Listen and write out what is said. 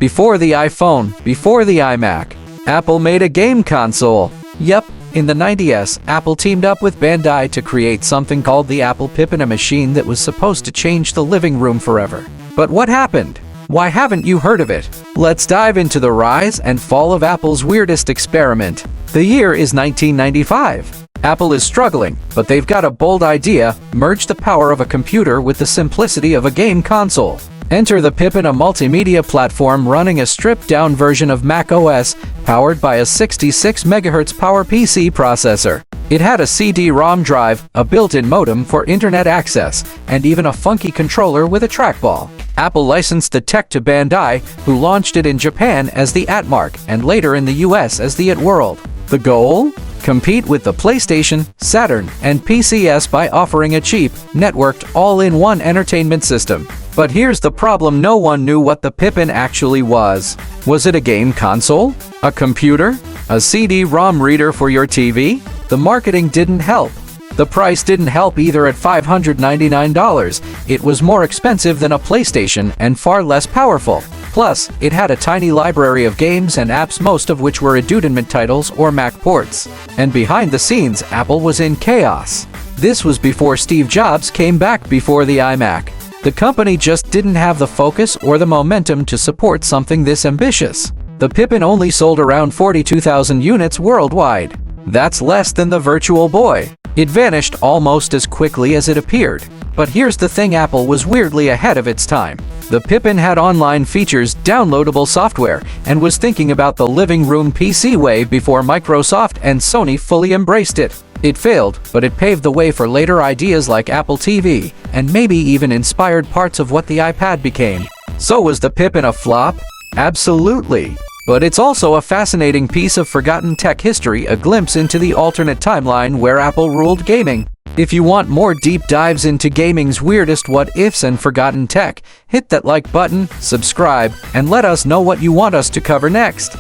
Before the iPhone, before the iMac, Apple made a game console. Yep, in the 90s, Apple teamed up with Bandai to create something called the Apple Pippin, a machine that was supposed to change the living room forever. But what happened? Why haven't you heard of it? Let's dive into the rise and fall of Apple's weirdest experiment. The year is 1995. Apple is struggling, but they've got a bold idea: merge the power of a computer with the simplicity of a game console. Enter the Pippin, a multimedia platform running a stripped-down version of Mac OS, powered by a 66 MHz PowerPC processor. It had a CD-ROM drive, a built-in modem for internet access, and even a funky controller with a trackball. Apple licensed the tech to Bandai, who launched it in Japan as the Atmark and later in the US as the Atworld. The goal? Compete with the PlayStation, Saturn, and PCs by offering a cheap, networked, all-in-one entertainment system. But here's the problem: no one knew what the Pippin actually was. Was it a game console? A computer? A CD-ROM reader for your TV? The marketing didn't help. The price didn't help either. At $599, it was more expensive than a PlayStation and far less powerful. Plus, it had a tiny library of games and apps, most of which were edutainment titles or Mac ports. And behind the scenes, Apple was in chaos. This was before Steve Jobs came back, before the iMac. The company just didn't have the focus or the momentum to support something this ambitious. The Pippin only sold around 42,000 units worldwide. That's less than the Virtual Boy. It vanished almost as quickly as it appeared. But here's the thing: Apple was weirdly ahead of its time. The Pippin had online features, downloadable software, and was thinking about the living room PC way before Microsoft and Sony fully embraced it. It failed, but it paved the way for later ideas like Apple TV, and maybe even inspired parts of what the iPad became. So was the Pippin a flop? Absolutely. But it's also a fascinating piece of forgotten tech history, a glimpse into the alternate timeline where Apple ruled gaming. If you want more deep dives into gaming's weirdest what-ifs and forgotten tech, hit that like button, subscribe, and let us know what you want us to cover next.